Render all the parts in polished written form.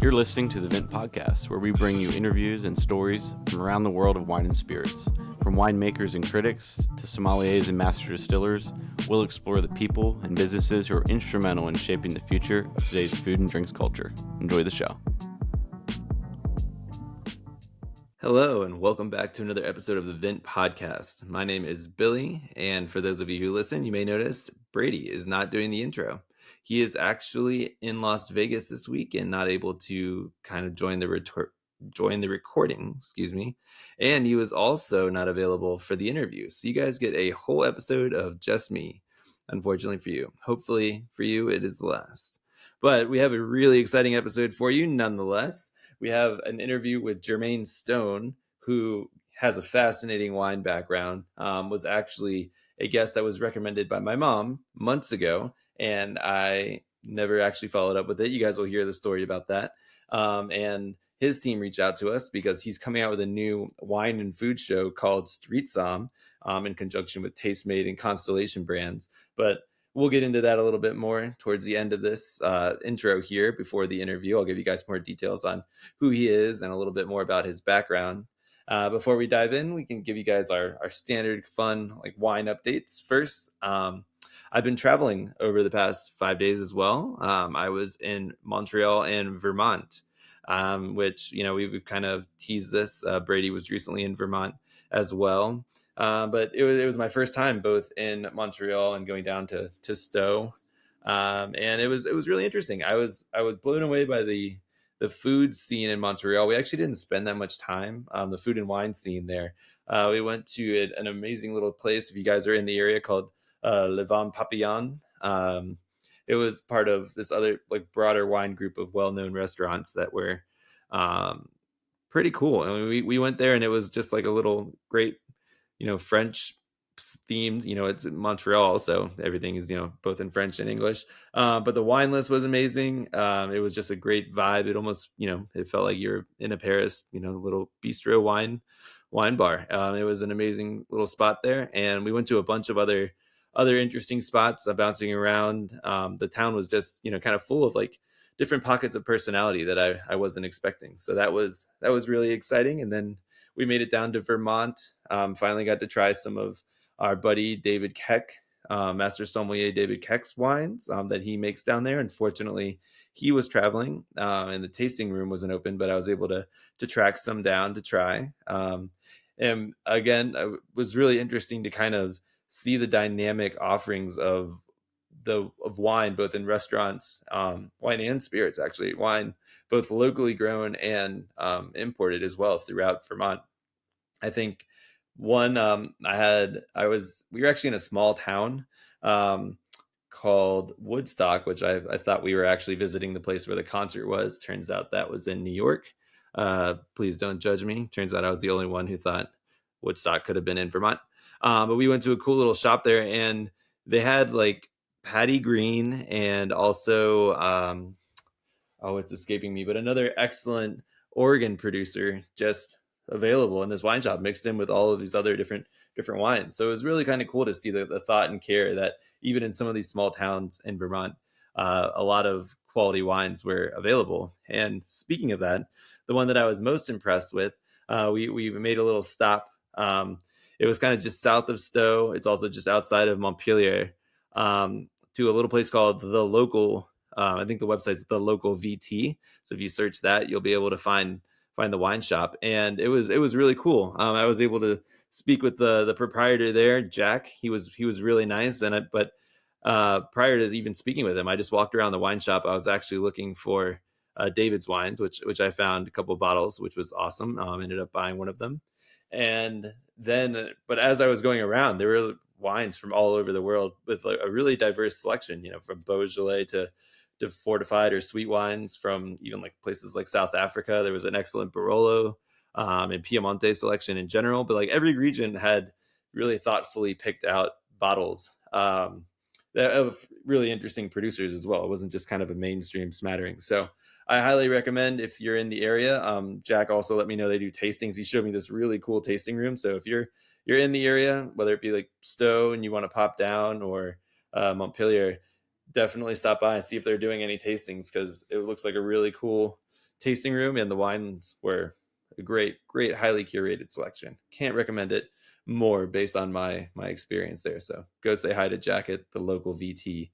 You're listening to the Vint Podcast, where we bring you interviews and stories from around the world of wine and spirits. From winemakers and critics to sommeliers and master distillers, we'll explore the people and businesses who are instrumental in shaping the future of today's food and drinks culture. Enjoy the show. Hello, and welcome back to another episode of the Vint Podcast. My name is Billy, and for those of you who listen, you may notice Brady is not doing the intro. He is actually in Las Vegas this week and not able to kind of join the recording, and he was also not available for the interview. So you guys get a whole episode of just me, unfortunately for you. Hopefully for you, it is the last. But we have a really exciting episode for you nonetheless. We have an interview with Jermaine Stone, who has a fascinating wine background, was actually a guest that was recommended by my mom months ago, and I never actually followed up with it. You guys will hear the story about that. And his team reached out to us because he's coming out with a new wine and food show called Street Somm, in conjunction with Tastemade and Constellation brands. But we'll get into that a little bit more towards the end of this intro here before the interview. I'll give you guys more details on who he is and a little bit more about his background. Before we dive in, we can give you guys our standard fun wine updates first. I've been traveling over the past 5 days as well. I was in Montreal and Vermont, which, we've kind of teased this. Brady was recently in Vermont as well. But it was my first time both in Montreal and going down to Stowe. And it was really interesting. I was blown away by the food scene in Montreal. We actually didn't spend that much time on the food and wine scene there. We went to an amazing little place, if you guys are in the area, called Liem Papillon. It was part of this other broader wine group of well-known restaurants that were pretty cool. I mean, we went there and it was just like a little great, French themed. It's in Montreal, so everything is both in French and English. But the wine list was amazing. It was just a great vibe. It almost it felt like you're in a Paris little bistro wine bar. It was an amazing little spot there, and we went to a bunch of other interesting spots bouncing around. The town was just kind of full of different pockets of personality that I wasn't expecting. So that was really exciting. And then we made it down to Vermont. Finally got to try some of our buddy David Keck, Master Sommelier David Keck's wines that he makes down there. Unfortunately, he was traveling and the tasting room wasn't open, but I was able to track some down to try. And again, it was really interesting to kind of see the dynamic offerings of wine, both in restaurants, wine and spirits, actually, wine both locally grown and imported as well throughout Vermont. I think one we were actually in a small town called Woodstock, which I thought we were actually visiting the place where the concert was. Turns out that was in New York. Please don't judge me. Turns out I was the only one who thought Woodstock could have been in Vermont. But we went to a cool little shop there, and they had Patty Green and also it's escaping me, but another excellent Oregon producer just available in this wine shop, mixed in with all of these other different wines. So it was really kind of cool to see the thought and care that even in some of these small towns in Vermont, a lot of quality wines were available. And speaking of that, the one that I was most impressed with, we made a little stop. It was kind of just south of Stowe. It's also just outside of Montpelier, to a little place called The Local. I think the website's The Local VT. So if you search that, you'll be able to find the wine shop. And it was really cool. I was able to speak with the proprietor there, Jack. He was really nice. But prior to even speaking with him, I just walked around the wine shop. I was actually looking for David's wines, which I found a couple of bottles, which was awesome. Ended up buying one of them. And then, but as I was going around, there were wines from all over the world with a really diverse selection, from Beaujolais to fortified or sweet wines from even places like South Africa. There was an excellent Barolo and Piemonte selection in general, but every region had really thoughtfully picked out bottles of really interesting producers as well. It wasn't just kind of a mainstream smattering. So I highly recommend if you're in the area. Jack also let me know they do tastings. He showed me this really cool tasting room. So if you're in the area, whether it be Stowe and you want to pop down, or Montpelier, definitely stop by and see if they're doing any tastings, because it looks like a really cool tasting room, and the wines were a great, highly curated selection. Can't recommend it more based on my experience there. So go say hi to Jack at the local VT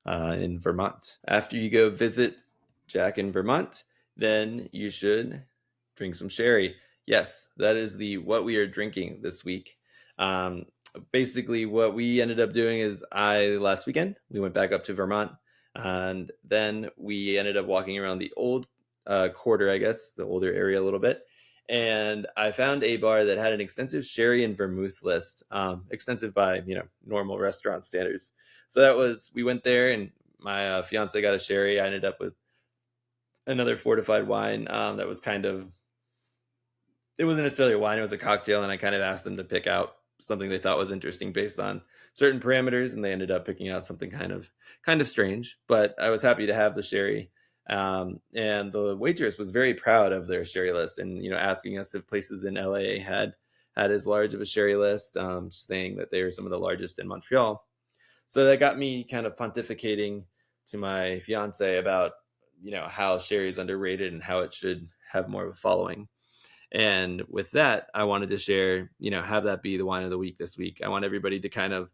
in Vermont. After you go visit Jack in Vermont, then you should drink some sherry. Yes, that is what we are drinking this week. Basically, what we ended up doing is last weekend, we went back up to Vermont, and then we ended up walking around the old quarter, I guess, the older area a little bit. And I found a bar that had an extensive sherry and vermouth list, extensive by, normal restaurant standards. So we went there, and my fiance got a sherry. I ended up with another fortified wine that was it wasn't necessarily a wine, it was a cocktail, and I kind of asked them to pick out something they thought was interesting based on certain parameters, and they ended up picking out something kind of strange, but I was happy to have the sherry. And the waitress was very proud of their sherry list, and asking us if places in LA had as large of a sherry list, saying that they were some of the largest in Montreal. So that got me kind of pontificating to my fiance about how sherry is underrated and how it should have more of a following. And with that, I wanted to share, have that be the wine of the week this week. I want everybody to kind of,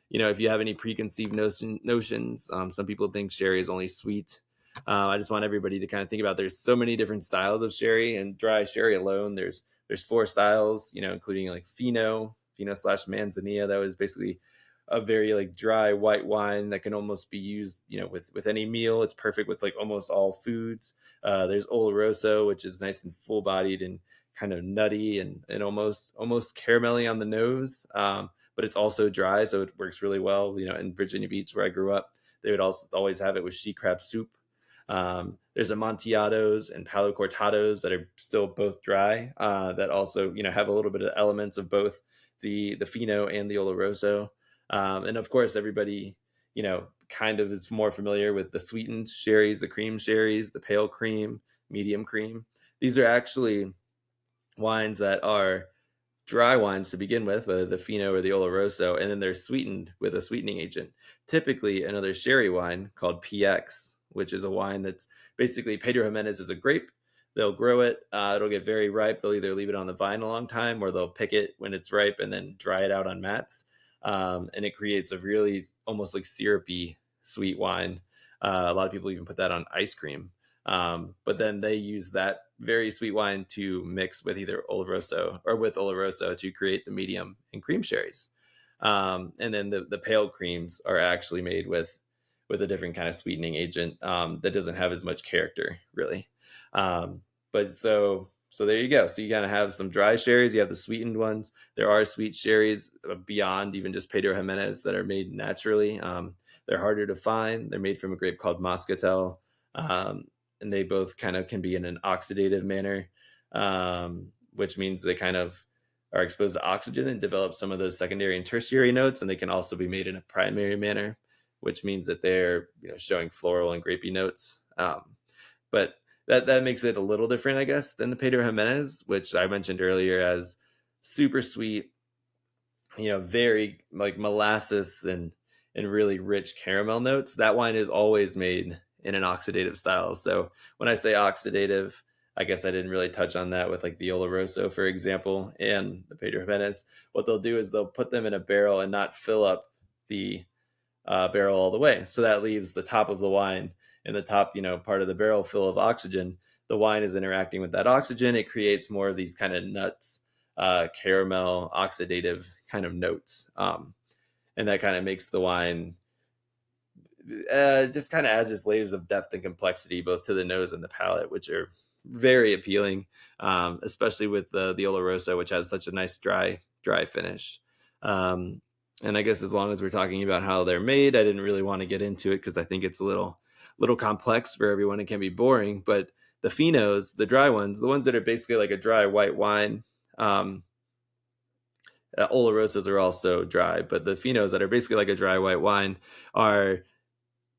if you have any preconceived notions, some people think sherry is only sweet. I just want everybody to kind of think about, there's so many different styles of sherry, and dry sherry alone, there's 4 styles, including like Fino / Manzanilla. That was basically a very like dry white wine that can almost be used, with any meal. It's perfect with like almost all foods. There's Oloroso, which is nice and full bodied and kind of nutty and almost caramelly on the nose. But it's also dry, so it works really well. In Virginia Beach, where I grew up, they would also always have it with she crab soup. There's Amontillados and Palo Cortados that are still both dry, that also, have a little bit of elements of both the Fino and the Oloroso. And of course, everybody, kind of is more familiar with the sweetened sherries, the cream sherries, the pale cream, medium cream. These are actually wines that are dry wines to begin with, whether the Fino or the Oloroso, and then they're sweetened with a sweetening agent. Typically, another sherry wine called PX, which is a wine that's basically Pedro Jimenez is a grape. They'll grow it. It'll get very ripe. They'll either leave it on the vine a long time, or they'll pick it when it's ripe and then dry it out on mats. And it creates a really almost like syrupy sweet wine. A lot of people even put that on ice cream. But then they use that very sweet wine to mix with either Oloroso to create the medium and cream sherries. And then the pale creams are actually made with a different kind of sweetening agent that doesn't have as much character, really. But so there you go. So you kind of have some dry sherries. You have the sweetened ones. There are sweet sherries beyond even just Pedro Jimenez that are made naturally. They're harder to find. They're made from a grape called Moscatel. And they both kind of can be in an oxidative manner, which means they kind of are exposed to oxygen and develop some of those secondary and tertiary notes. And they can also be made in a primary manner, which means that they're showing floral and grapey notes. But that makes it a little different, I guess, than the Pedro Jimenez, which I mentioned earlier as super sweet, very like molasses and really rich caramel notes. That wine is always made in an oxidative style. So when I say oxidative, I guess I didn't really touch on that with like the Oloroso, for example, and the Pedro Jimenez. What they'll do is they'll put them in a barrel and not fill up the barrel all the way. So that leaves the top of the wine and the top, part of the barrel full of oxygen. The wine is interacting with that oxygen. It creates more of these kind of nuts, caramel, oxidative kind of notes. And that kind of makes the wine just kind of adds its layers of depth and complexity, both to the nose and the palate, which are very appealing, especially with the Oloroso, which has such a nice dry finish. And I guess as long as we're talking about how they're made, I didn't really want to get into it because I think it's a little complex for everyone. It can be boring, but the Finos, the dry ones, the ones that are basically like a dry white wine, Olorosos are also dry, but the Finos that are basically like a dry white wine are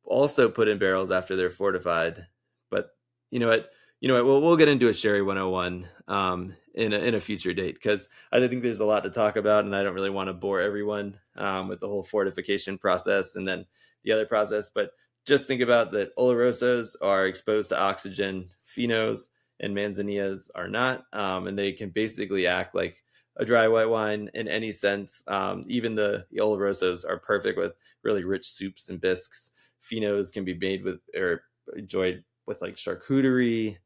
also put in barrels after they're fortified. But you know what? We'll get into a Sherry 101 in a future date, because I think there's a lot to talk about, and I don't really want to bore everyone with the whole fortification process and then the other process. But just think about that Olorosos are exposed to oxygen. Finos and manzanillas are not. And they can basically act like a dry white wine in any sense. Even the Olorosos are perfect with really rich soups and bisques. Finos can be made with or enjoyed with like charcuterie,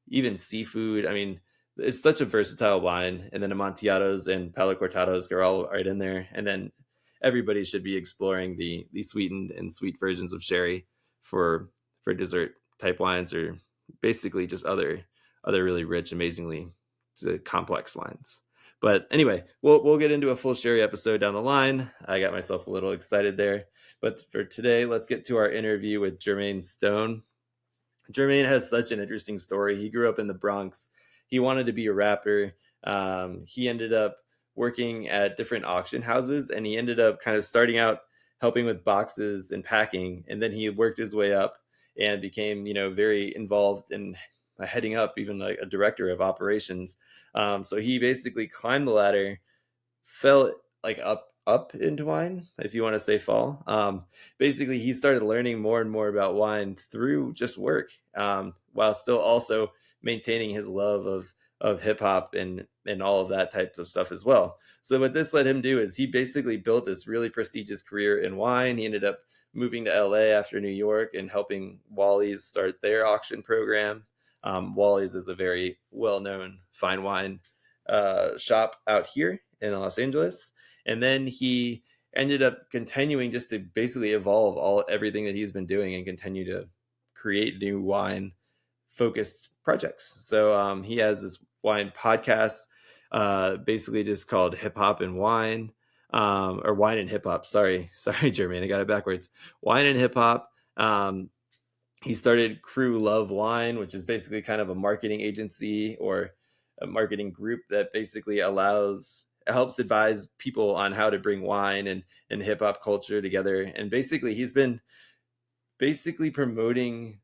even seafood. I mean, it's such a versatile wine. And then Amontillados and Palo Cortados are all right in there. And then everybody should be exploring the sweetened and sweet versions of sherry for dessert type wines, or basically just other really rich, amazingly complex wines. But anyway, we'll get into a full sherry episode down the line. I got myself a little excited there. But for today, let's get to our interview with Jermaine Stone. Jermaine has such an interesting story. He grew up in the Bronx. He wanted to be a rapper. He ended up working at different auction houses, and he ended up kind of starting out helping with boxes and packing. And then he worked his way up and became, very involved in heading up, even like a director of operations. So he basically climbed the ladder, fell like up into wine, if you want to say fall. Basically, he started learning more and more about wine through just work, while still also maintaining his love of hip hop and all of that type of stuff as well. So what this let him do is he basically built this really prestigious career in wine. He ended up moving to LA after New York and helping Wally's start their auction program. Wally's is a very well-known fine wine shop out here in Los Angeles. And then he ended up continuing just to basically evolve everything that he's been doing and continue to create new wine focused projects. So he has this wine podcast, basically just called Hip Hop and Wine, or Wine and Hip Hop. Sorry, Jermaine, I got it backwards. Wine and Hip Hop. He started Cru Luv Wine, which is basically kind of a marketing agency or a marketing group that basically helps advise people on how to bring wine and hip hop culture together. And basically he's been promoting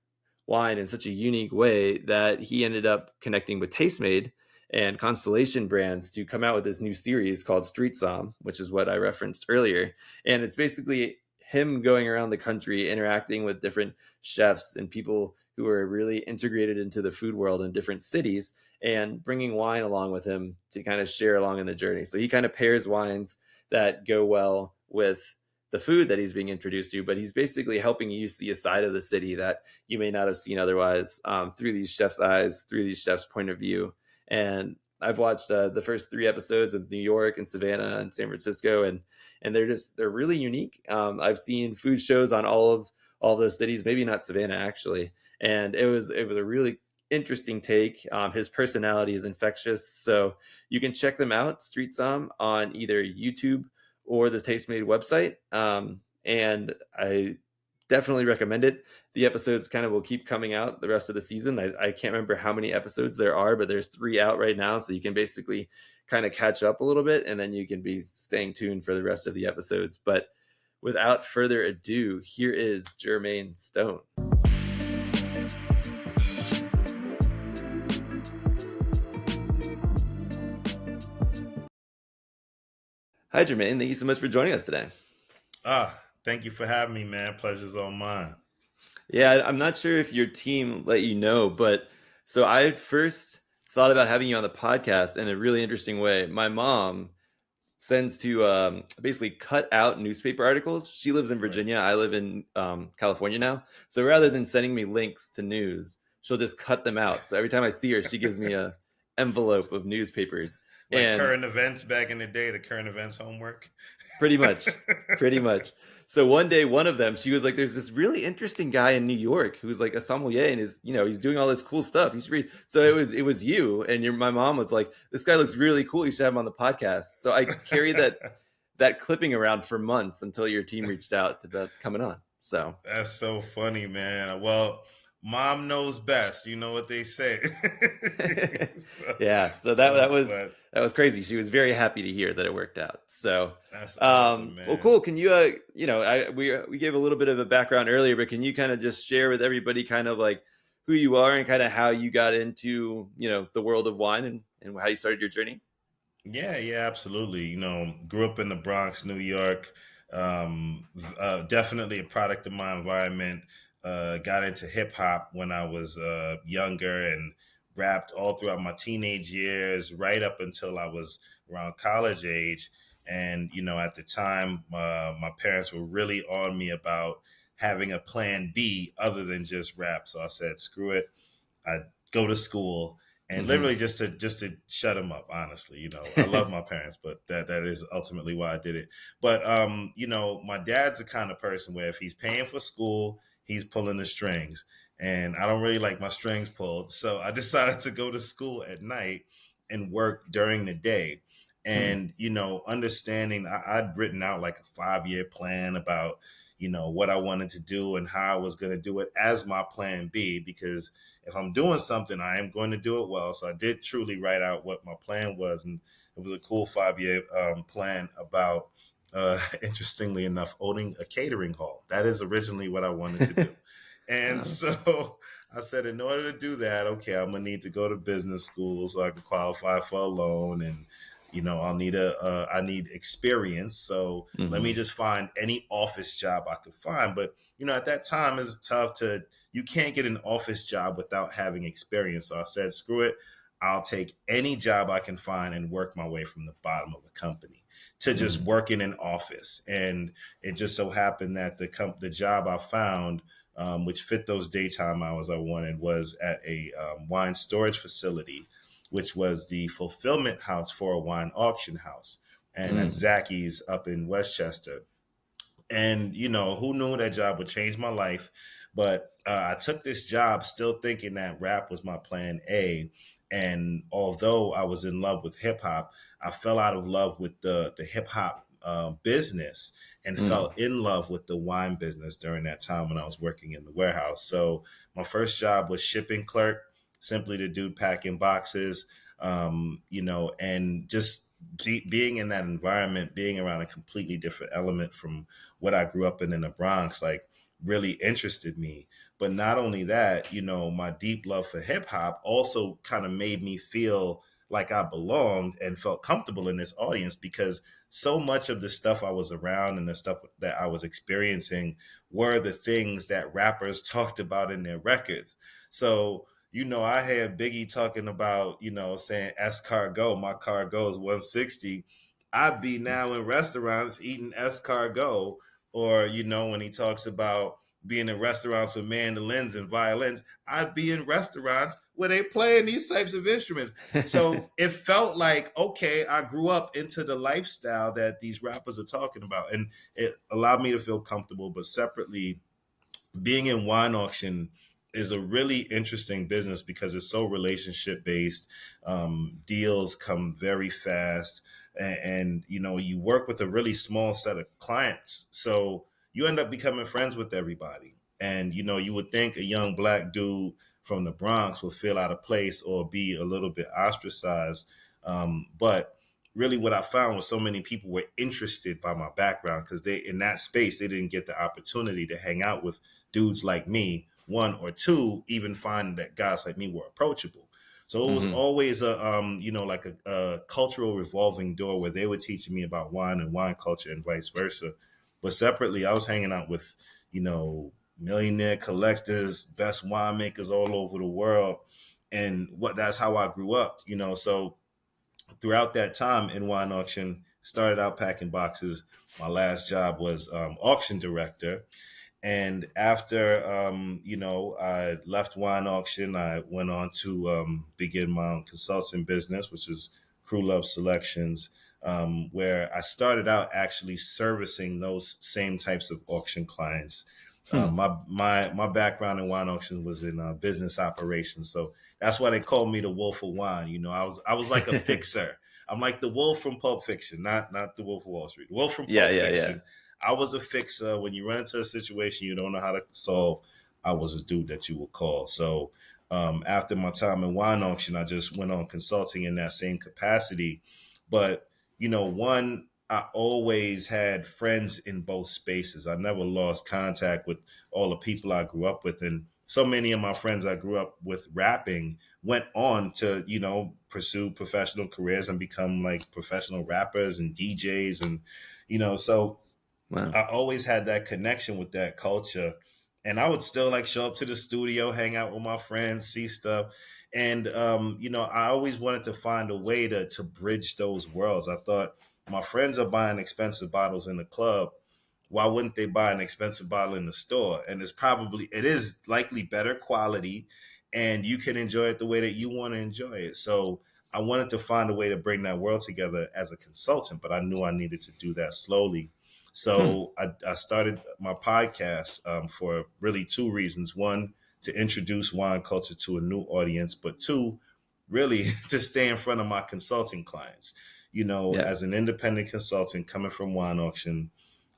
wine in such a unique way that he ended up connecting with Tastemade and Constellation brands to come out with this new series called Street Somm, which is what I referenced earlier. And it's basically him going around the country, interacting with different chefs and people who are really integrated into the food world in different cities, and bringing wine along with him to kind of share along in the journey. So he kind of pairs wines that go well with the food that he's being introduced to, but he's basically helping you see a side of the city that you may not have seen otherwise, through these chefs' eyes, through these chefs' point of view. And I've watched the first 3 episodes of New York and Savannah and San Francisco, and they're really unique. I've seen food shows on all those cities, maybe not Savannah actually, and it was a really interesting take. His personality is infectious, so you can check them out, Street Somm, on either YouTube or the Tastemade website. And I definitely recommend it. The episodes kind of will keep coming out the rest of the season. I can't remember how many episodes there are, but there's 3 out right now, so you can basically kind of catch up a little bit, and then you can be staying tuned for the rest of the episodes. But without further ado, here is Jermaine Stone. Hi, Jermaine. Thank you so much for joining us today. Thank you for having me, man. Pleasure's all mine. Yeah, I'm not sure if your team let you know, but so I first thought about having you on the podcast in a really interesting way. My mom sends to basically cut out newspaper articles. She lives in Virginia. Right. I live in California now. So rather than sending me links to news, she'll just cut them out. So every time I see her, she gives me a envelope of newspapers. Like current events back in the day, the current events homework. Pretty much. So one day, one of them, she was like, there's this really interesting guy in New York who's like a sommelier and he's doing all this cool stuff. You should read. So it was you, and my mom was like, this guy looks really cool. You should have him on the podcast. So I carried that clipping around for months until your team reached out about coming on. So that's so funny, man. Well, mom knows best. You know what they say. Yeah. So that was crazy. She was very happy to hear that it worked out. So that's awesome, man. Well, cool. Can you, we gave a little bit of a background earlier, but can you kind of just share with everybody kind of like who you are and kind of how you got into, the world of wine and how you started your journey? Yeah, absolutely. Grew up in the Bronx, New York. Definitely a product of my environment. Got into hip hop when I was younger and rapped all throughout my teenage years, right up until I was around college age. And, at the time, my parents were really on me about having a plan B other than just rap. So I said, screw it. I go to school and literally just to shut them up. Honestly, I love my parents, but that is ultimately why I did it. But my dad's the kind of person where if he's paying for school, he's pulling the strings, and I don't really like my strings pulled. So I decided to go to school at night and work during the day. And understanding, I'd written out like a 5-year plan about what I wanted to do and how I was going to do it as my plan B, because if I'm doing something, I am going to do it well. So I did truly write out what my plan was. And it was a cool 5-year plan about, interestingly enough, owning a catering hall. That is originally what I wanted to do. And so I said, in order to do that, okay, I'm going to need to go to business school so I can qualify for a loan. And I'll need I need experience. So let me just find any office job I could find. But, at that time it's tough you can't get an office job without having experience. So I said, screw it. I'll take any job I can find and work my way from the bottom of a company to just work in an office. And it just so happened that the job I found, which fit those daytime hours I wanted, was at a wine storage facility, which was the fulfillment house for a wine auction house. And that's Zacky's up in Westchester. And, who knew that job would change my life? But I took this job still thinking that rap was my plan A. And although I was in love with hip hop, I fell out of love with the hip hop business and fell in love with the wine business during that time when I was working in the warehouse. So my first job was shipping clerk, simply the dude packing boxes, and just being in that environment, being around a completely different element from what I grew up in the Bronx, like really interested me. But not only that, my deep love for hip hop also kind of made me feel like I belonged and felt comfortable in this audience, because so much of the stuff I was around and the stuff that I was experiencing were the things that rappers talked about in their records. So, I had Biggie talking about, saying escargot, my cargo is 160. I'd be now in restaurants eating escargot. Or, when he talks about being in restaurants with mandolins and violins, I'd be in restaurants where they playing these types of instruments. So it felt like, okay, I grew up into the lifestyle that these rappers are talking about. And it allowed me to feel comfortable. But separately, being in wine auction is a really interesting business because it's so relationship based. Deals come very fast, and you work with a really small set of clients, so you end up becoming friends with everybody. And you would think a young black dude from the Bronx would feel out of place or be a little bit ostracized, but really what I found was so many people were interested by my background, because they, in that space, they didn't get the opportunity to hang out with dudes like me, one, or two, even finding that guys like me were approachable. So it was always a cultural revolving door where they were teaching me about wine and wine culture and vice versa. But separately, I was hanging out with, millionaire collectors, best winemakers all over the world. And that's how I grew up, so throughout that time in wine auction, started out packing boxes. My last job was auction director. And after, I left wine auction, I went on to begin my own consulting business, which is Cru Luv Selections, where I started out actually servicing those same types of auction clients. My background in wine auction was in business operations, so that's why they called me the Wolf of Wine. I was like a fixer. I'm like the Wolf from Pulp Fiction, not the Wolf of Wall Street. The Wolf from Pulp Fiction. Yeah. I was a fixer. When you run into a situation you don't know how to solve, I was a dude that you would call. So after my time in wine auction, I just went on consulting in that same capacity. But, I always had friends in both spaces. I never lost contact with all the people I grew up with. And so many of my friends I grew up with rapping went on to, pursue professional careers and become like professional rappers and DJs. And, so wow. I always had that connection with that culture. And I would still show up to the studio, hang out with my friends, see stuff. And I always wanted to find a way to bridge those worlds. I thought, my friends are buying expensive bottles in the club. Why wouldn't they buy an expensive bottle in the store? And it is likely better quality, and you can enjoy it the way that you want to enjoy it. So I wanted to find a way to bring that world together as a consultant, but I knew I needed to do that slowly. So I started my podcast for really two reasons. One, to introduce wine culture to a new audience, but two, really to stay in front of my consulting clients. As an independent consultant coming from wine auction,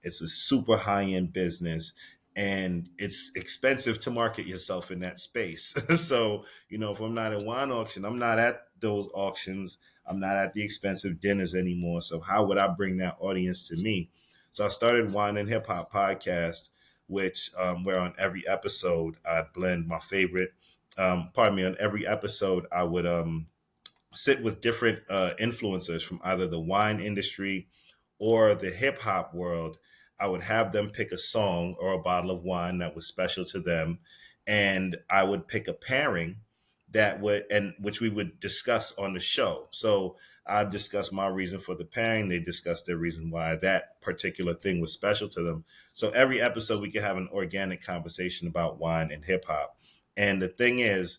it's a super high-end business, and it's expensive to market yourself in that space. So, if I'm not at wine auction, I'm not at those auctions, I'm not at the expensive dinners anymore. So how would I bring that audience to me? So I started Wine and Hip Hop Podcast, which where on every episode I blend my favorite. On every episode I would sit with different influencers from either the wine industry or the hip hop world. I would have them pick a song or a bottle of wine that was special to them, and I would pick a pairing which we would discuss on the show. So I discuss my reason for the pairing. They discuss their reason why that particular thing was special to them. So every episode we could have an organic conversation about wine and hip hop. And the thing is,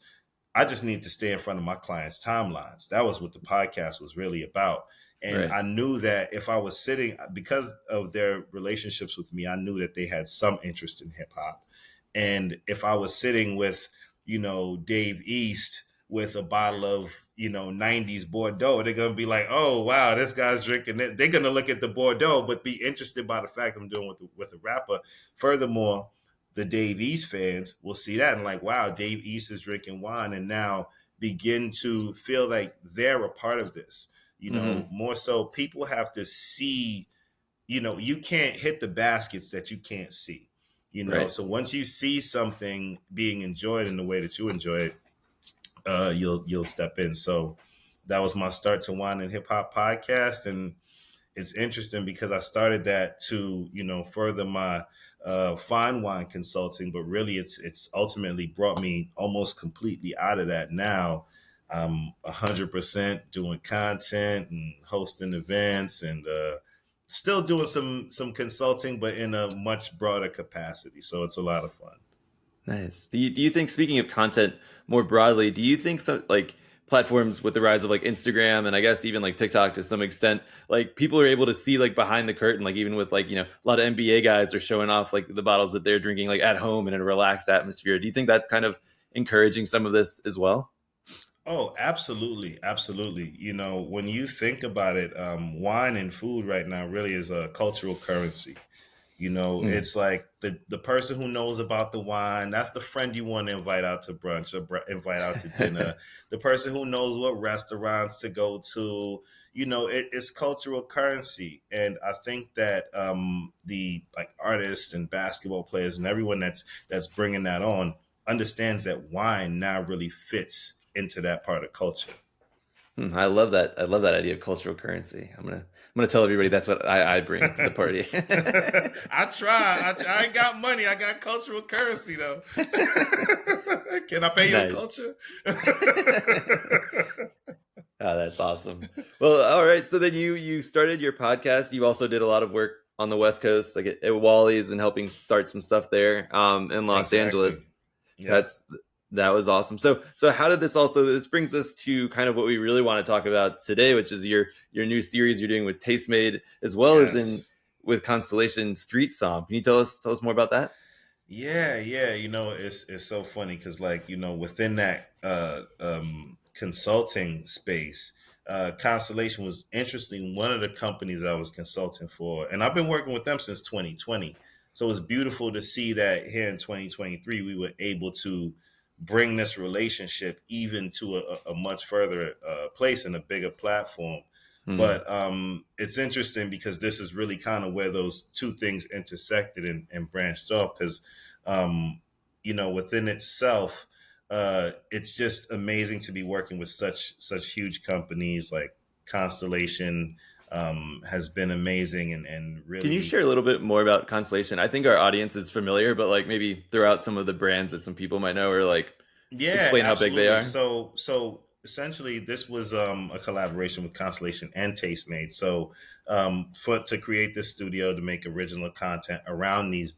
I just need to stay in front of my clients' timelines. That was what the podcast was really about. And right. I knew that if I was sitting, because of their relationships with me, I knew that they had some interest in hip hop. And if I was sitting with, Dave East with a bottle of, 90s Bordeaux, they're going to be like, oh, wow, this guy's drinking it. They're going to look at the Bordeaux, but be interested by the fact I'm doing with a rapper. Furthermore, the Dave East fans will see that and like, wow, Dave East is drinking wine, and now begin to feel like they're a part of this. More so people have to see, you can't hit the baskets that you can't see, right. So once you see something being enjoyed in the way that you enjoy it, you'll step in. So that was my start to Wine and Hip Hop Podcast. And it's interesting because I started that to, further my fine wine consulting, but really it's ultimately brought me almost completely out of that. Now I'm 100% doing content and hosting events, and still doing some consulting, but in a much broader capacity. So it's a lot of fun. Nice. Do you think, speaking of content more broadly, do you think platforms with the rise of Instagram and I guess even TikTok to some extent, people are able to see behind the curtain, even with a lot of NBA guys are showing off the bottles that they're drinking at home in a relaxed atmosphere. Do you think that's kind of encouraging some of this as well? Oh, absolutely. Absolutely. When you think about it, wine and food right now really is a cultural currency. It's like the person who knows about the wine, that's the friend you want to invite out to brunch or invite out to dinner. The person who knows what restaurants to go to, it's cultural currency. And I think that the artists and basketball players and everyone that's bringing that on understands that wine now really fits into that part of culture. I love that. I love that idea of cultural currency. I'm gonna tell everybody that's what I bring to the party. I try. I ain't got money. I got cultural currency though. Can I pay your culture? Oh, that's awesome. Well, all right. So then you started your podcast. You also did a lot of work on the West Coast, at Wally's, and helping start some stuff there in Los Angeles. Yeah. That was awesome. So how did this brings us to kind of what we really want to talk about today, which is your new series you're doing with Tastemade, as well as with Constellation Street Somm. Can you tell us more about that? Yeah. It's so funny because within that consulting space, Constellation was interesting. One of the companies I was consulting for, and I've been working with them since 2020. So it was beautiful to see that here in 2023, we were able to bring this relationship even to a much further place and a bigger platform. Mm-hmm. But it's interesting because this is really kind of where those two things intersected and branched off because, within itself, it's just amazing to be working with such huge companies like Constellation. Has been amazing and really. Can you share a little bit more about Constellation? I think our audience is familiar, but maybe throw out some of the brands that some people might know or Yeah, explain how big they absolutely. are? So essentially, this was a collaboration with Constellation and Tastemade. So for to create this studio to make original content around these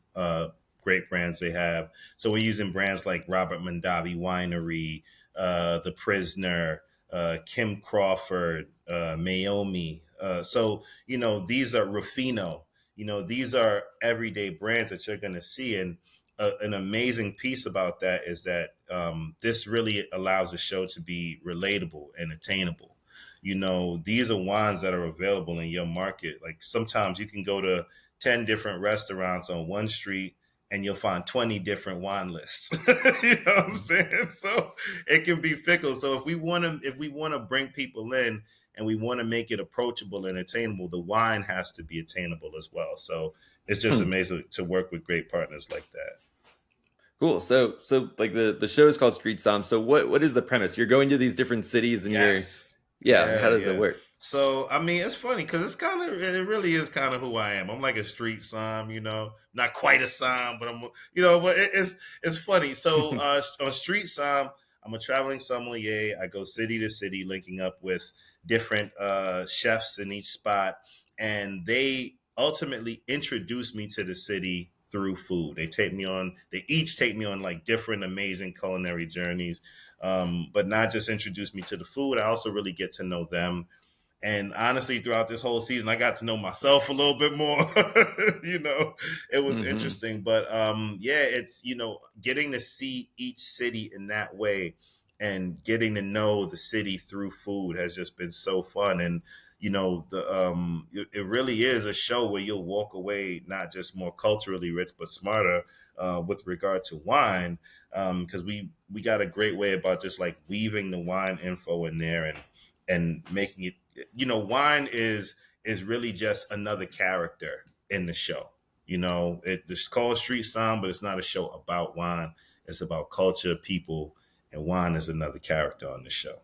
great brands they have. So we're using brands like Robert Mondavi Winery, The Prisoner, Kim Crawford, Mayomi. So these are Rufino. These are everyday brands that you're going to see, and an amazing piece about that is that this really allows the show to be relatable and attainable. These are wines that are available in your market. Like sometimes you can go to 10 different restaurants on one street and you'll find 20 different wine lists. You know what I'm saying? So it can be fickle. So if we want to bring people in and we want to make it approachable and attainable, the wine has to be attainable as well. So it's just amazing to work with great partners like that. Cool. So like the show is called Street Somm. So what is the premise? You're going to these different cities and Yes. yeah, how Yeah, does it yeah. work? So I mean, it's funny because it really is kind of who I am. I'm like a street Somm, not quite a Somm, but but it's funny. So on Street Somm, I'm a traveling sommelier. I go city to city, linking up with different chefs in each spot, and they ultimately introduce me to the city through food. They each take me on like different amazing culinary journeys, but not just introduce me to the food. I also really get to know them. And honestly, throughout this whole season, I got to know myself a little bit more. It was Mm-hmm. interesting. But yeah, it's, getting to see each city in that way and getting to know the city through food has just been so fun. And, it really is a show where you'll walk away not just more culturally rich, but smarter with regard to wine. Because we got a great way about just like weaving the wine info in there and making it, wine is really just another character in the show. It's called Street Somm, but it's not a show about wine. It's about culture, people, and wine is another character on the show.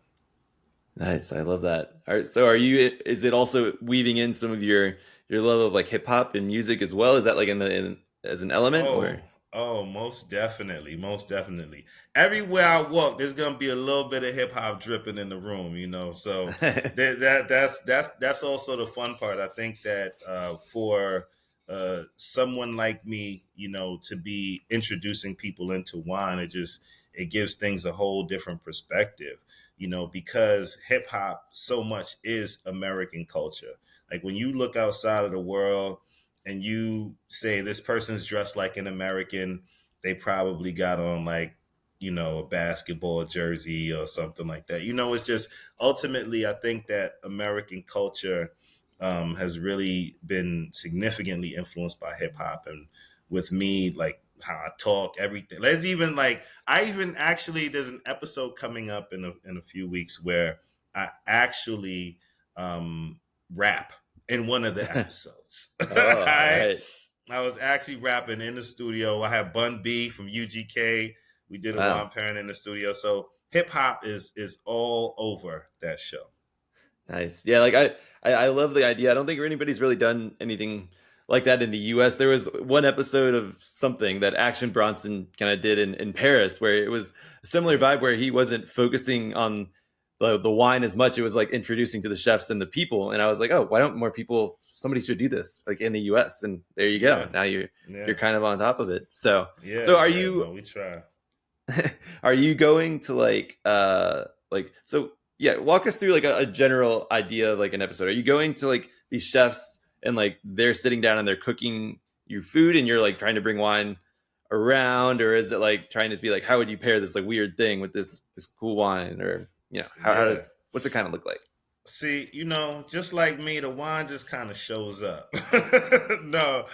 Nice. I love that. All right. So is it also weaving in some of your love of like hip hop and music as well? Is that like as an element or? Oh, most definitely, most definitely. Everywhere I walk, there's gonna be a little bit of hip hop dripping in the room, So that's also the fun part. I think that for someone like me, to be introducing people into wine, it gives things a whole different perspective. Because hip hop so much is American culture. Like when you look outside of the world and you say this person's dressed like an American, they probably got on like, a basketball jersey or something like that. It's just ultimately, I think that American culture has really been significantly influenced by hip hop. And with me, like how I talk, everything. There's an episode coming up in a few weeks where I actually rap in one of the episodes. Oh, all right. I was actually rapping in the studio. I had Bun B from UGK. We did a Wow. wine pairing in the studio. So hip hop is all over that show. Nice. Yeah, like I love the idea. I don't think anybody's really done anything like that in the US. There was one episode of something that Action Bronson kind of did in Paris where it was a similar vibe where he wasn't focusing on the wine as much. It was like introducing to the chefs and the people. And I was like, oh, why don't more people, somebody should do this like in the US. And there you go. Yeah. Now you're Yeah. kind of on top of it. So are Yeah, you no, we try. are you going to so yeah, walk us through like a general idea of like an episode. Are you going to like these chefs and like they're sitting down and they're cooking your food and you're like trying to bring wine around, or is it like trying to be like, how would you pair this like weird thing with this cool wine, or Yeah. what's it kind of look like? See, just like me, the wine just kind of shows up. No,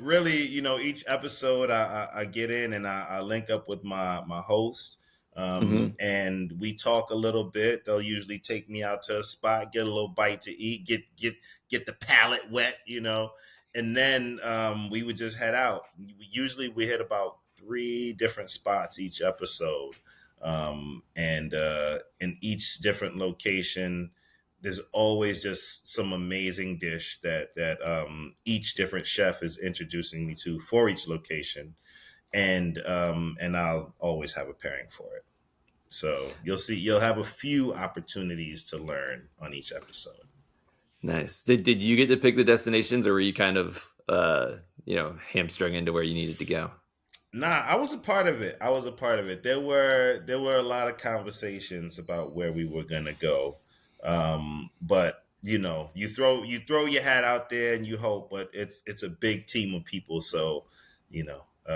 really, each episode I get in and I link up with my host, Mm-hmm. and we talk a little bit. They'll usually take me out to a spot, get a little bite to eat, get the palate wet, and then we would just head out. Usually we hit about 3 different spots each episode, and in each different location there's always just some amazing dish that each different chef is introducing me to for each location. and I'll always have a pairing for it. So you'll have a few opportunities to learn on each episode. Nice. Did you get to pick the destinations, or were you kind of hamstrung into where you needed to go? Nah, I was a part of it. I was a part of it. There were a lot of conversations about where we were gonna go, but you throw your hat out there and you hope. But it's a big team of people, so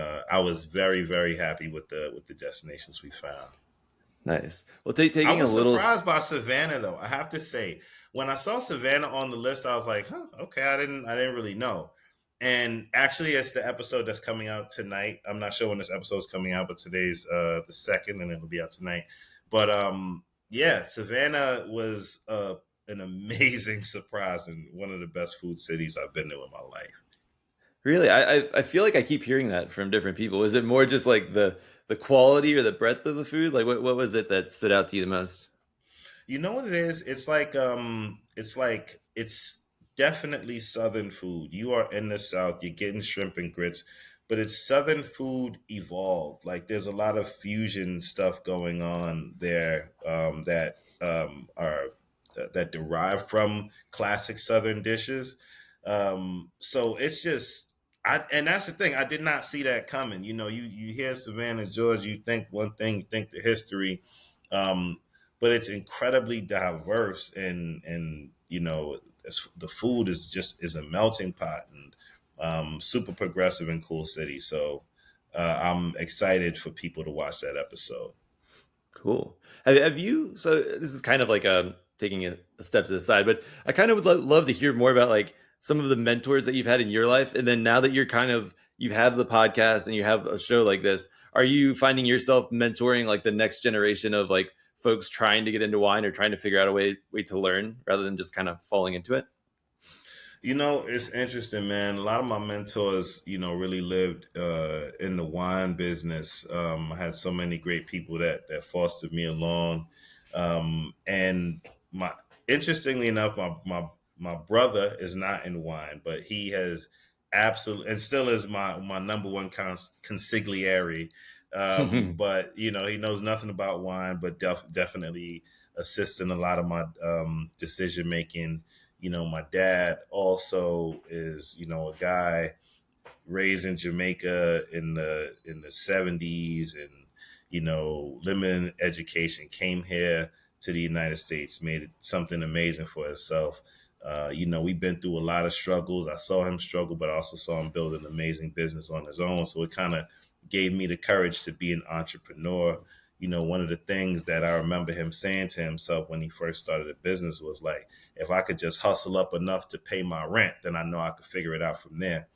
I was very very happy with the destinations we found. Nice. Well, I taking a was little. surprised by Savannah though. I have to say, when I saw Savannah on the list, I was like, huh, okay, I didn't really know. And actually, it's the episode that's coming out tonight. I'm not sure when this episode is coming out, but today's the second, and it'll be out tonight. But yeah, Savannah was an amazing surprise and one of the best food cities I've been to in my life. Really, I feel like I keep hearing that from different people. Is it more just like the quality or the breadth of the food? Like, what was it that stood out to you the most? You know what it is? It's definitely Southern food. You are in the South, you're getting shrimp and grits, but it's Southern food evolved. Like there's a lot of fusion stuff going on there that derive from classic Southern dishes. So it's just and that's the thing. I did not see that coming. You hear Savannah, Georgia, you think one thing, you think the history. Um, but it's incredibly diverse and the food is a melting pot and super progressive and cool city. So I'm excited for people to watch that episode. Cool. Have you? So this is kind of like taking a step to the side, but I kind of would love to hear more about like some of the mentors that you've had in your life, and then now that you have the podcast and you have a show like this, are you finding yourself mentoring like the next generation of like folks trying to get into wine or trying to figure out a way to learn rather than just kind of falling into it? It's interesting, man. A lot of my mentors, really lived in the wine business. I had so many great people that fostered me along. And my interestingly enough, my brother is not in wine, but he has absolutely and still is my number one consigliere. But he knows nothing about wine, but definitely assists in a lot of my decision making. My dad also is, a guy raised in Jamaica in the 70s and, limited education, came here to the United States, made it something amazing for himself. We've been through a lot of struggles. I saw him struggle, but I also saw him build an amazing business on his own. So it kind of gave me the courage to be an entrepreneur. One of the things that I remember him saying to himself when he first started a business was like, if I could just hustle up enough to pay my rent, then I know I could figure it out from there.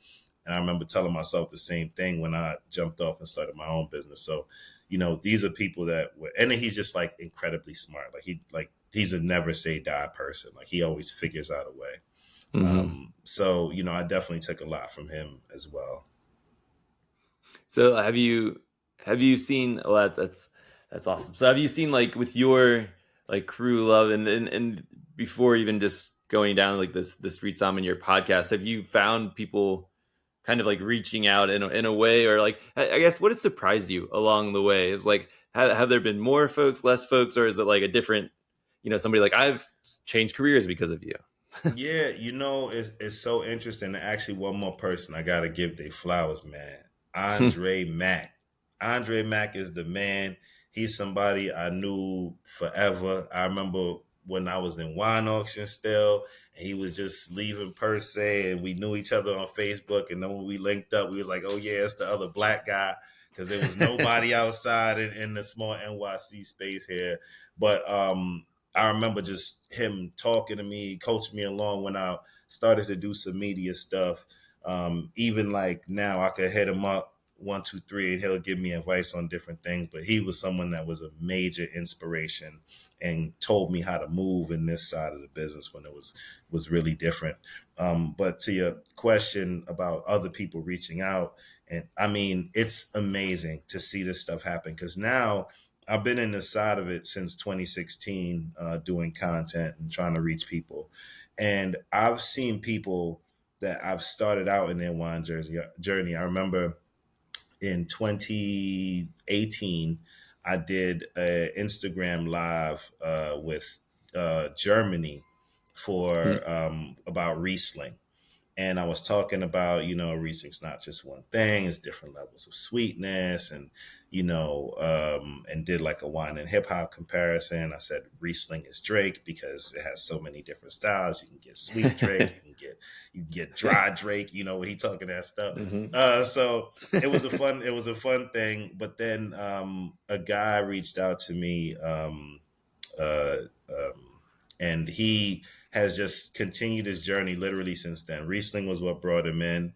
And I remember telling myself the same thing when I jumped off and started my own business. So, these are people that were, and he's just like incredibly smart. He's a never say die person. Like he always figures out a way. Mm-hmm. So, I definitely took a lot from him as well. So have you seen? Well, that's awesome. So have you seen like with your like Cru Luv and before even just going down like the street Somm in your podcast, have you found people kind of like reaching out in a way, or like I guess what has surprised you along the way? Is like have there been more folks, less folks, or is it like a different somebody like I've changed careers because of you? Yeah, it's so interesting. Actually, one more person I gotta give their flowers, man. André Mack. André Mack is the man. He's somebody I knew forever. I remember when I was in wine auction still, and he was just leaving per se, and we knew each other on Facebook. And then when we linked up, we was like, oh yeah, it's the other black guy, because there was nobody outside in the small NYC space here. But I remember just him talking to me, coaching me along when I started to do some media stuff. Even like now, I could hit him up 1, 2, 3, and he'll give me advice on different things. But he was someone that was a major inspiration and told me how to move in this side of the business when it was really different. But to your question about other people reaching out, and I mean, it's amazing to see this stuff happen because now I've been in this side of it since 2016, doing content and trying to reach people. And I've seen people that I've started out in their wine journey. I remember in 2018, I did an Instagram live with Germany for about Riesling. And I was talking about, Riesling's not just one thing, it's different levels of sweetness and did like a wine and hip hop comparison. I said Riesling is Drake because it has so many different styles. You can get sweet Drake, you can get dry Drake, when he talking that stuff. So it was a fun thing. But then a guy reached out to me and he has just continued his journey literally since then. Riesling was what brought him in.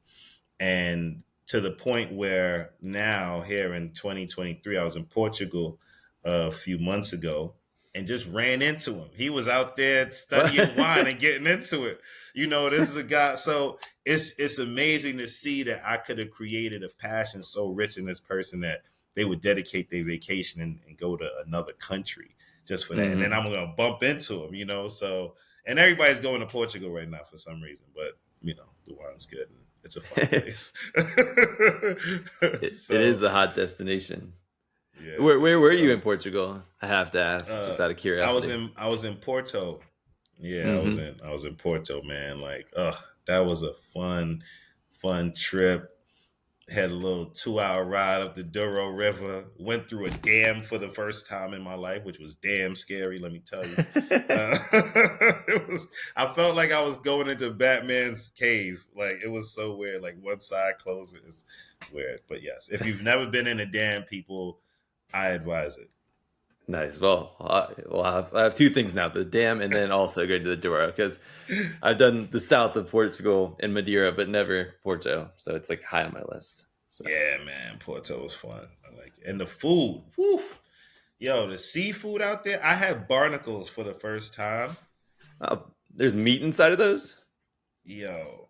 And to the point where now here in 2023, I was in Portugal a few months ago and just ran into him. He was out there studying wine and getting into it. This is a guy. So it's amazing to see that I could have created a passion so rich in this person that they would dedicate their vacation and go to another country just for that. And then I'm going to bump into him, so... And everybody's going to Portugal right now for some reason, but the wine's good and it's a fun place. It is a hot destination. Yeah. Where were you in Portugal? I have to ask, just out of curiosity. I was in Porto. Yeah, I was in Porto, man. That was a fun trip. Had a little 2-hour ride up the Douro River. Went through a dam for the first time in my life, which was damn scary, let me tell you. I felt like I was going into Batman's cave. It was so weird. One side closed. It's weird. But yes, if you've never been in a dam, people, I advise it. Nice. Well, I have two things now: the dam, and then also going to the Douro, because I've done the south of Portugal and Madeira, but never Porto. So it's high on my list. So. Yeah, man, Porto was fun. I like it. And the food, whew. Yo, the seafood out there. I had barnacles for the first time. There's meat inside of those? Yo,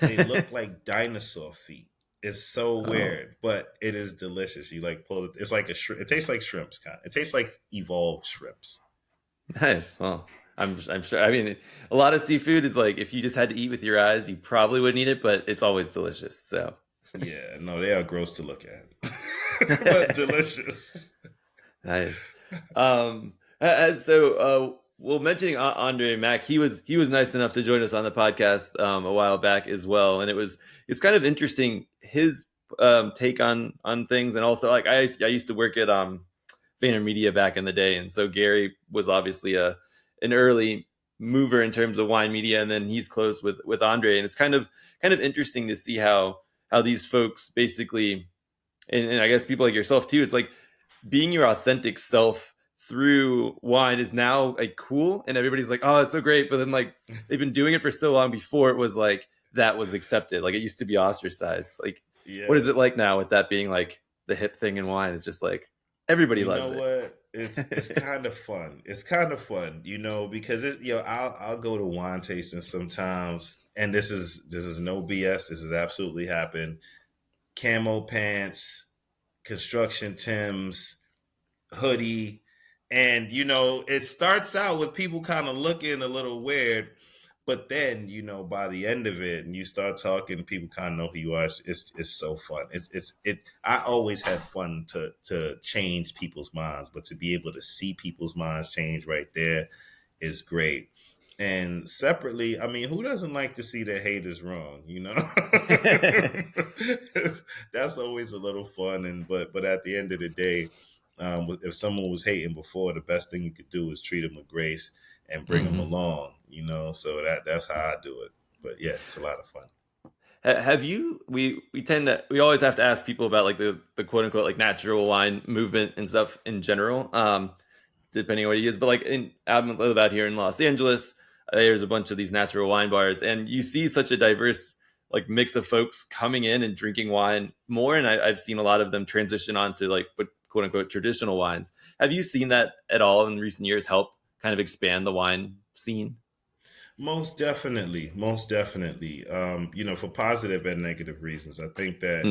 they look like dinosaur feet. It's so weird, but it is delicious. You pull it. It's like a shrimp. It tastes like shrimps, kind of. It tastes like evolved shrimps. Nice. Well, I'm sure. I mean, a lot of seafood is if you just had to eat with your eyes, you probably wouldn't eat it, but it's always delicious. So. Yeah, no, they are gross to look at, but delicious. Nice. Well, mentioning André Mack, he was nice enough to join us on the podcast a while back as well, and it's kind of interesting his take on things, and also I used to work at VaynerMedia back in the day, and so Gary was obviously an early mover in terms of wine media, and then he's close with André, and it's kind of interesting to see how these folks basically, and I guess people like yourself too, it's being your authentic self through wine is now cool, and everybody's oh, it's so great, but then they've been doing it for so long before it was that was accepted. It used to be ostracized. What is it like now with that being the hip thing in wine? It's just everybody loves it. You know what? It's kind of fun. It's kind of fun, because I'll go to wine tasting sometimes, and this is no BS. This has absolutely happened. Camo pants, construction Timbs, hoodie, and it starts out with people kind of looking a little weird, but then by the end of it, and you start talking, people kind of know who you are. It's so fun. I always had fun to change people's minds, but to be able to see people's minds change right there is great. And separately, I mean, who doesn't like to see their haters wrong? That's always a little fun. But at the end of the day, if someone was hating before, the best thing you could do is treat them with grace and bring them along. So that's how I do it. But yeah, it's a lot of fun. Have you? We always have to ask people about the quote unquote natural wine movement and stuff in general, depending on what it is. But I live out here in Los Angeles. There's a bunch of these natural wine bars, and you see such a diverse mix of folks coming in and drinking wine more. And I've seen a lot of them transition onto what quote unquote traditional wines. Have you seen that at all in recent years help kind of expand the wine scene? Most definitely. For positive and negative reasons. I think that,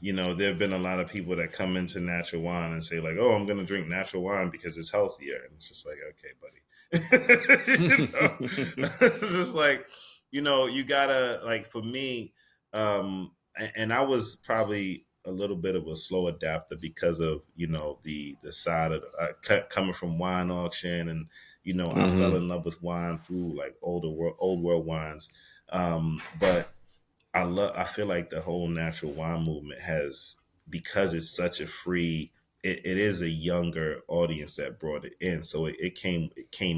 there have been a lot of people that come into natural wine and say oh, I'm going to drink natural wine because it's healthier. And it's just okay, buddy. It's just you gotta, for me, and I was probably a little bit of a slow adapter because of, the side of coming from wine auction, and I fell in love with wine through like old world wines. But I feel like the whole natural wine movement has, because it's such a free, it is a younger audience that brought it in. So it came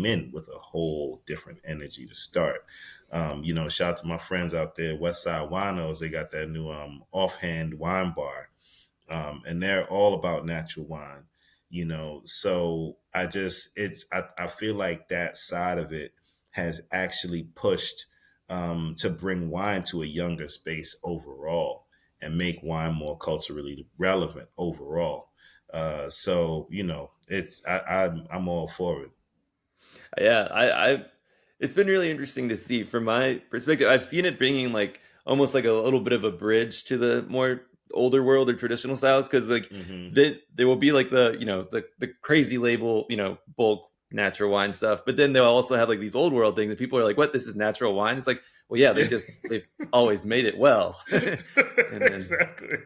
in with a whole different energy to start. Shout out to my friends out there, West Side Winos. They got that new offhand wine bar. And they're all about natural wine, So I feel like that side of it has actually pushed to bring wine to a younger space overall and make wine more culturally relevant overall. So I'm all for it. Yeah, I it's been really interesting to see from my perspective. I've seen it bringing like almost like a little bit of a bridge to the more older world or traditional styles, because like there will be like the crazy label, bulk natural wine stuff, but then they'll also have like these old world things that people are like, what, this is natural wine? It's like, well, yeah, they've always made it well. Exactly.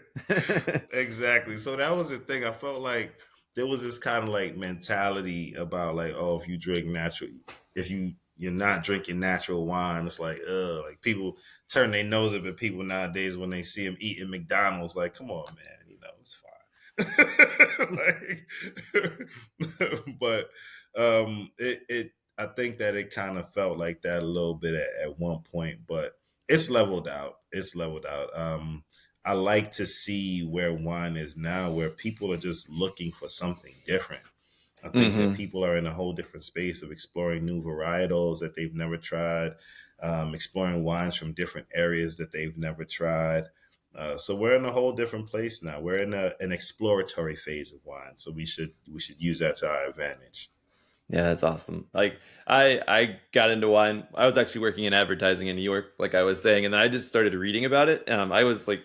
Exactly. So that was the thing. I felt like there was this kind of like mentality about like, oh, if you drink natural, if you're not drinking natural wine, it's like, like people turn their nose up at people nowadays when they see them eating McDonald's. Like, come on, man, it's fine. But I think that it kind of felt like that a little bit at one point, but it's leveled out. I like to see where wine is now, where people are just looking for something different. I think that people are in a whole different space of exploring new varietals that they've never tried, exploring wines from different areas that they've never tried. So we're in a whole different place now. We're in an exploratory phase of wine. So we should use that to our advantage. Yeah, that's awesome. Like I got into wine. I was actually working in advertising in New York, like I was saying, and then I just started reading about it. I was like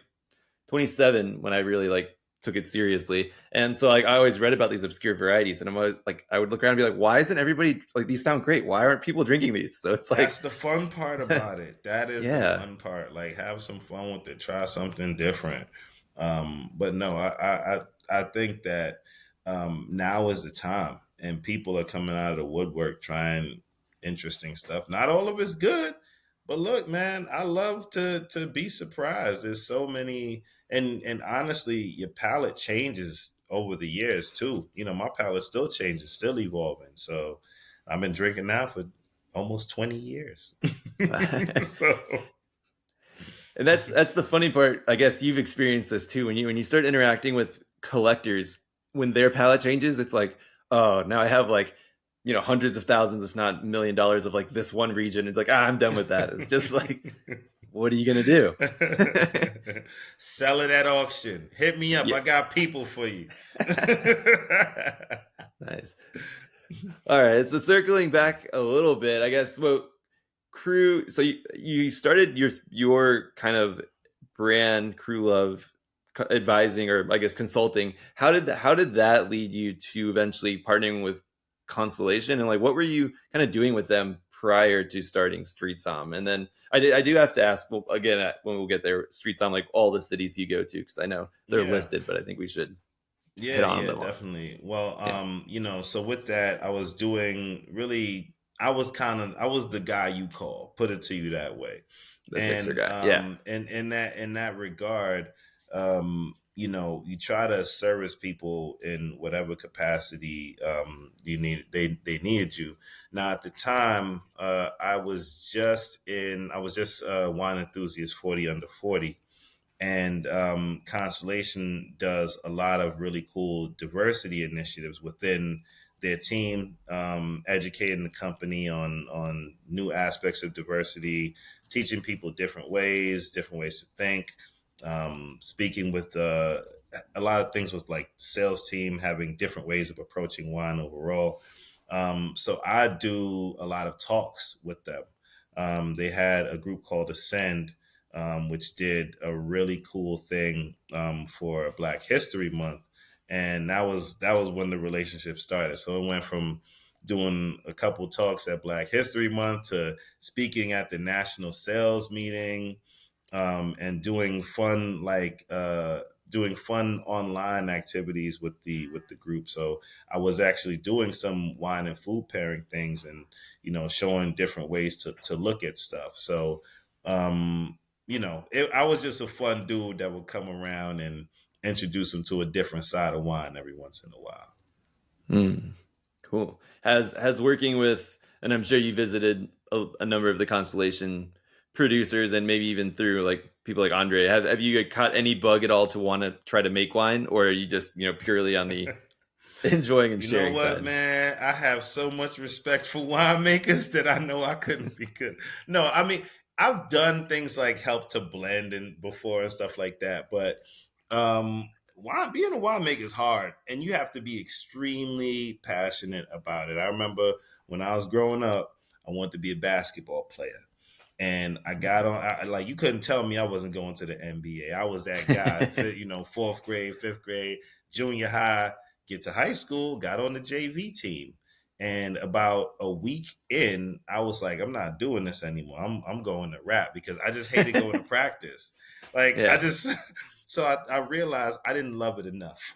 27 when I really like took it seriously. And so like I always read about these obscure varieties, and I'm always like, I would look around and be like, why isn't everybody like, these sound great? Why aren't people drinking these? So it's like, that's the fun part about it. That is the fun part. Like, have some fun with it. Try something different. But no, I think that now is the time, and people are coming out of the woodwork trying interesting stuff. Not all of it's good, but look, man, I love to be surprised. There's so many, and honestly, your palate changes over the years too. My palate still changes, still evolving. So I've been drinking now for almost 20 years. So. And that's the funny part. I guess you've experienced this too. When you start interacting with collectors, when their palate changes, it's like, oh, now I have like, hundreds of thousands, if not $1 million of like this one region. It's like, I'm done with that. It's just like, what are you gonna do? Sell it at auction. Hit me up. Yeah. I got people for you. Nice. All right. So circling back a little bit, I guess. Well, Cru. So you started your kind of brand, Cru Luv advising, or I guess consulting. How did that lead you to eventually partnering with Constellation, and like what were you kind of doing with them prior to starting Street Somm? And then I do have to ask, well, again, when we'll get there, Street Somm, like all the cities you go to, because I know they're listed, but I think we should hit on them. Definitely. Well, so with that, I was doing really. I was the guy you call, put it to you that way. The fixer guy. And in that regard, you try to service people in whatever capacity they needed you. Now at the time, I was just Wine Enthusiast 40 under 40. And Constellation does a lot of really cool diversity initiatives within their team, educating the company on new aspects of diversity, teaching people different ways to think, speaking with a lot of things with like sales team, having different ways of approaching wine overall. So I do a lot of talks with them. They had a group called Ascend, which did a really cool thing for Black History Month. And that was when the relationship started. So it went from doing a couple talks at Black History Month to speaking at the national sales meeting, and doing fun like doing fun online activities with the group. So I was actually doing some wine and food pairing things, and showing different ways to look at stuff. So I was just a fun dude that would come around and introduce them to a different side of wine every once in a while. Cool. Has working with, and I'm sure you visited a number of the Constellation producers, and maybe even through like people like André. Have you caught any bug at all to want to try to make wine, or are you just purely on the enjoying and sharing side? You know what, man? I have so much respect for winemakers that I know I couldn't be good. No, I mean, I've done things like help to blend and before and stuff like that, but being a winemaker is hard, and you have to be extremely passionate about it. I remember when I was growing up, I wanted to be a basketball player. And I got on, you couldn't tell me I wasn't going to the NBA. I was that guy, fourth grade, fifth grade, junior high, get to high school, got on the JV team. And about a week in, I was like, I'm not doing this anymore. I'm going to rap because I just hated going to practice. So I realized I didn't love it enough.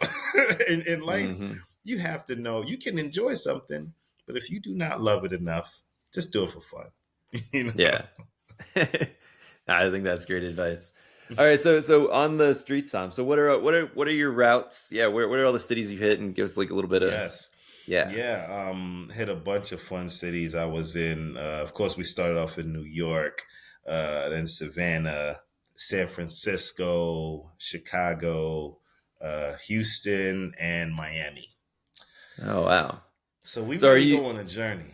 in life, you have to know you can enjoy something, but if you do not love it enough, just do it for fun. Yeah. I think that's great advice. All right, so on the street Somm, so what are your routes? Yeah, where are all the cities you hit, and give us like a little bit of hit a bunch of fun cities. I was in, of course, we started off in New York, then Savannah, San Francisco, Chicago, Hueston, and Miami. Oh wow! So we really go on a journey.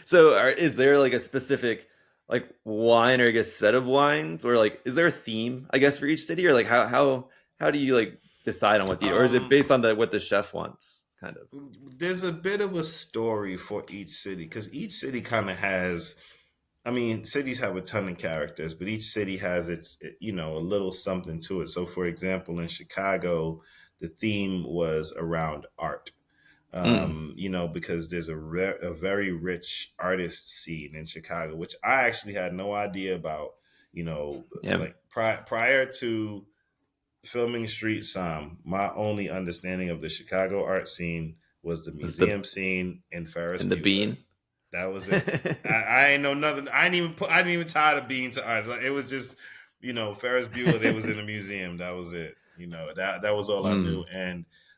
So is there like a specific like wine or I guess set of wines, or like is there a theme I guess for each city, or like how do you like decide on what or is it based on what the chef wants kind of? There's a bit of a story for each city because each city kind of has, I mean, cities have a ton of characters, but each city has its a little something to it. So for example, in Chicago, the theme was around art. Because there's a very rich artist scene in Chicago, which I actually had no idea about, like prior to filming Street Somm, my only understanding of the Chicago art scene was the museum scene in Ferris and the Bueller. Bean. That was it. I ain't know nothing. I didn't even tie the Bean to art. Like, it was just, Ferris Bueller, they was in a museum. That was it. That was all I knew.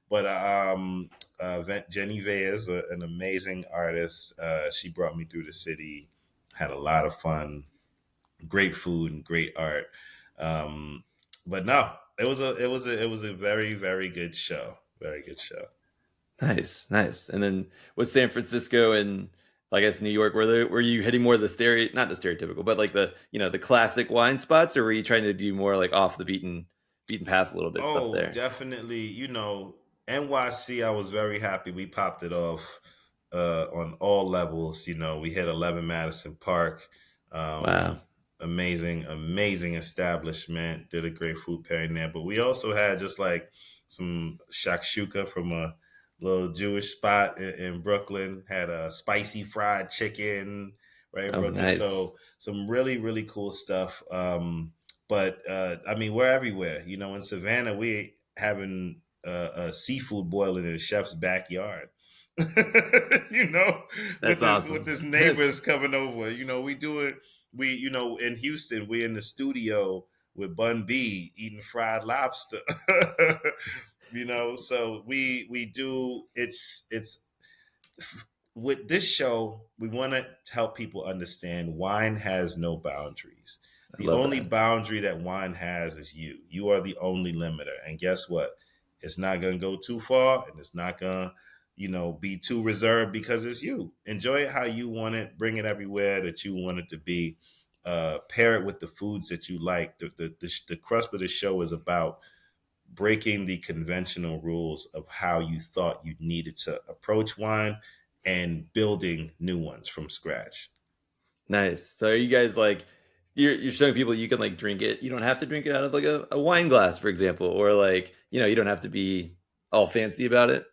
But Jenny Vea is an amazing artist. She brought me through the city, had a lot of fun, great food and great art. But no, it was a very, very good show. Very good show. Nice. And then with San Francisco and I guess New York, were you hitting more of the not the stereotypical, but like the the classic wine spots, or were you trying to do more like off the beaten path a little bit stuff there? Definitely. NYC, I was very happy. We popped it off on all levels. We hit 11 Madison Park. Wow. Amazing establishment. Did a great food pairing there. But we also had just like some shakshuka from a little Jewish spot in Brooklyn. Had a spicy fried chicken, right? In Brooklyn. Nice. So some really, really cool stuff. But I mean, we're everywhere. In Savannah, we having a seafood boiling in the chef's backyard. That's awesome. With his neighbors coming over. In Hueston, we're in the studio with Bun B eating fried lobster. So we do. It's with this show, we want to help people understand wine has no boundaries. The only boundary that wine has is you. You are the only limiter. And guess what? It's not going to go too far, and it's not going to, be too reserved because it's you. Enjoy it how you want it. Bring it everywhere that you want it to be. Pair it with the foods that you like. The crust of the show is about breaking the conventional rules of how you thought you needed to approach wine and building new ones from scratch. Nice. So are you guys like, you're showing people you can like drink it. You don't have to drink it out of like a wine glass, for example, or like, you don't have to be all fancy about it.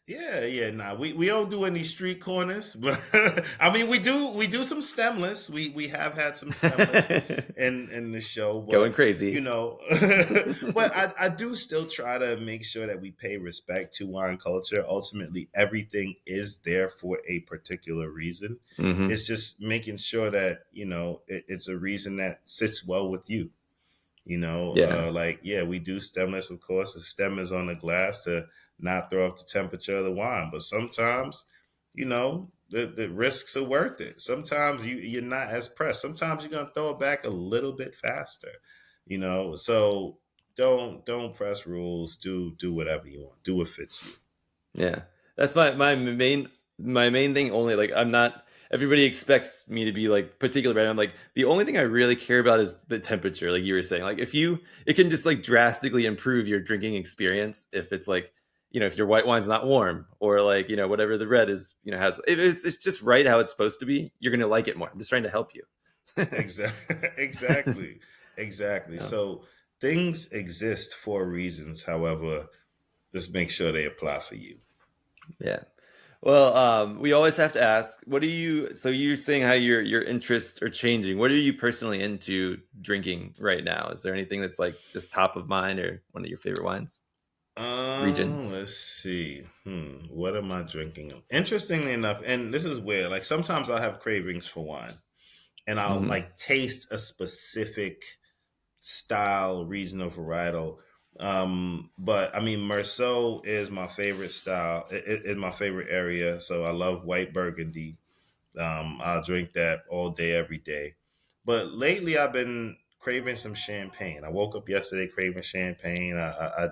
Yeah. Nah, we don't do any street corners, but I mean we do some stemless. We have had some stemless in the show, Going but crazy. but I do still try to make sure that we pay respect to wine culture. Ultimately, everything is there for a particular reason. Mm-hmm. It's just making sure that it's a reason that sits well with you. Yeah. We do stemless, of course. The stem is on the glass to not throw up the temperature of the wine. But sometimes, the risks are worth it. Sometimes you're not as pressed. Sometimes you're gonna throw it back a little bit faster. So don't press rules. Do whatever you want. Do what fits you. Yeah. That's my main thing. Only like I'm not. Everybody expects me to be like particular, but I'm like the only thing I really care about is the temperature. Like you were saying, like it can just like drastically improve your drinking experience if it's like if your white wine's not warm or like whatever the red is has it's just right how it's supposed to be. You're gonna like it more. I'm just trying to help you. Exactly. Yeah. So things exist for reasons. However, just make sure they apply for you. Yeah. Well, we always have to ask, what do you, so you're saying how your interests are changing. What are you personally into drinking right now? Is there anything that's like just top of mind or one of your favorite wines? Regions? Let's see. What am I drinking? Interestingly enough, and this is weird, like sometimes I'll have cravings for wine and I'll Mm-hmm. like taste a specific style, regional, varietal. But I mean, Merceau is my favorite style. It is my favorite area. So I love white Burgundy. I'll drink that all day, every day. But lately, I've been craving some champagne. I woke up yesterday craving champagne. I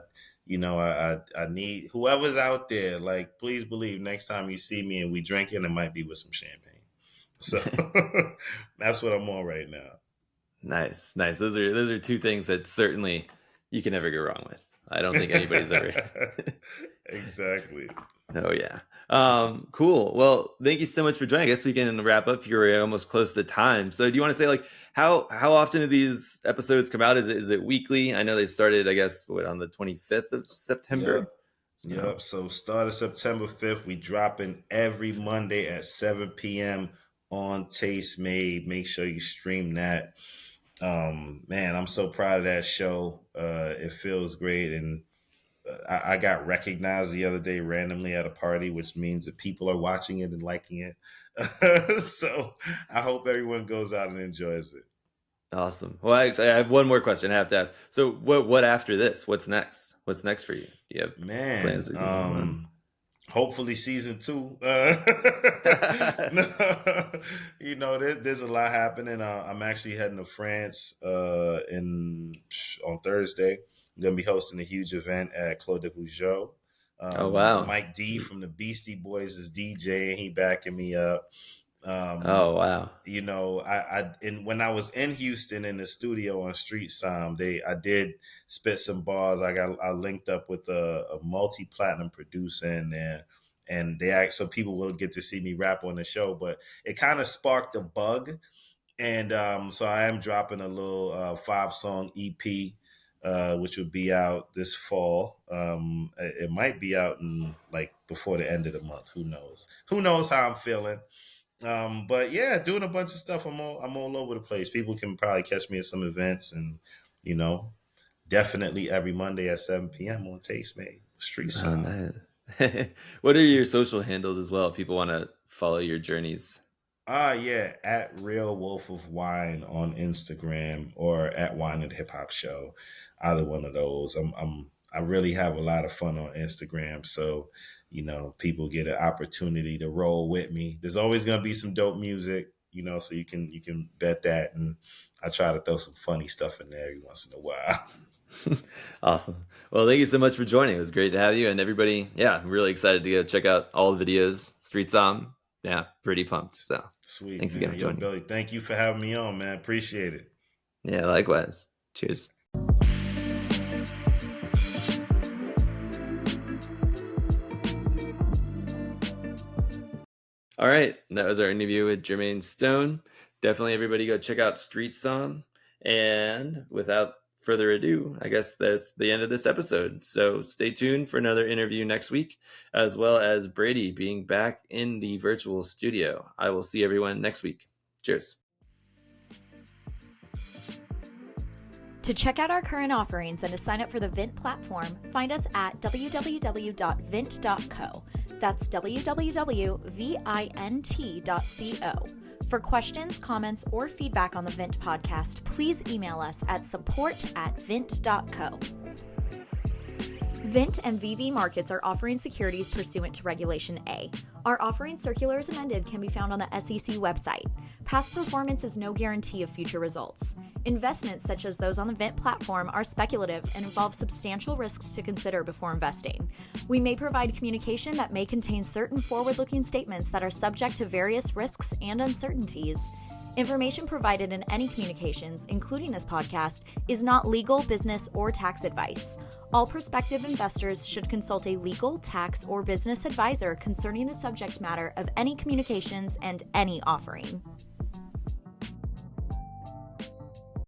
need whoever's out there. Like, please believe next time you see me and we drinking, it might be with some champagne. So that's what I'm on right now. Nice. Those are two things that certainly you can never go wrong with. I don't think anybody's ever. Exactly. Oh yeah. Cool. Well, thank you so much for joining. I guess we can wrap up here. We're almost close to time. So do you want to say like how often do these episodes come out? Is it weekly? I know they started, I guess, on the 25th of September. Yep. So start of September 5th, we dropping every Monday at 7 p.m. on Tastemade. Make sure you stream that. Man, I'm so proud of that show. It feels great. And I got recognized the other day randomly at a party, which means that people are watching it and liking it. So I hope everyone goes out and enjoys it. Awesome. Well, I have one more question I have to ask. So what after this? What's next? What's next for you? Do you have plans? Hopefully season 2. There's a lot happening. I'm actually heading to France on Thursday. I'm going to be hosting a huge event at Clos de Vougeot. Oh wow! Mike D from the Beastie Boys is DJing. He backing me up. Oh wow! When I was in Hueston in the studio on Street Somm, I did spit some bars. I linked up with a multi-platinum producer in there, and so people will get to see me rap on the show. But it kind of sparked a bug, and so I am dropping a little 5-song EP. Which will be out this fall. It might be out before the end of the month. Who knows? Who knows how I'm feeling? But yeah, doing a bunch of stuff. I'm all over the place. People can probably catch me at some events, and definitely every Monday at 7 p.m. on Tastemade Street Somm. Nice. What are your social handles as well? If people want to follow your journeys. Yeah, at Real Wolf of Wine on Instagram or at Wine and Hip Hop Show. Either one of those. I really have a lot of fun on Instagram, so people get an opportunity to roll with me. There's always gonna be some dope music, so you can bet that, and I try to throw some funny stuff in there every once in a while. Awesome. Well, thank you so much for joining. It was great to have you, and everybody. Yeah, I'm really excited to go check out all the videos. Street Somm. Yeah, pretty pumped. So sweet. Thanks man. again for joining. Billy, thank you for having me on, man. Appreciate it. Yeah, likewise. Cheers. All right, that was our interview with Jermaine Stone. Definitely everybody go check out Street Somm. And without further ado, I guess that's the end of this episode. So stay tuned for another interview next week, as well as Brady being back in the virtual studio. I will see everyone next week. Cheers. To check out our current offerings and to sign up for the Vint platform, find us at www.vint.co. That's www.vint.co. For questions, comments, or feedback on the Vint podcast, please email us at support@vint.co. Vint and VV Markets are offering securities pursuant to Regulation A. Our offering circular as amended can be found on the SEC website. Past performance is no guarantee of future results. Investments such as those on the Vint platform are speculative and involve substantial risks to consider before investing. We may provide communication that may contain certain forward-looking statements that are subject to various risks and uncertainties. Information provided in any communications, including this podcast, is not legal, business, or tax advice. All prospective investors should consult a legal, tax, or business advisor concerning the subject matter of any communications and any offering.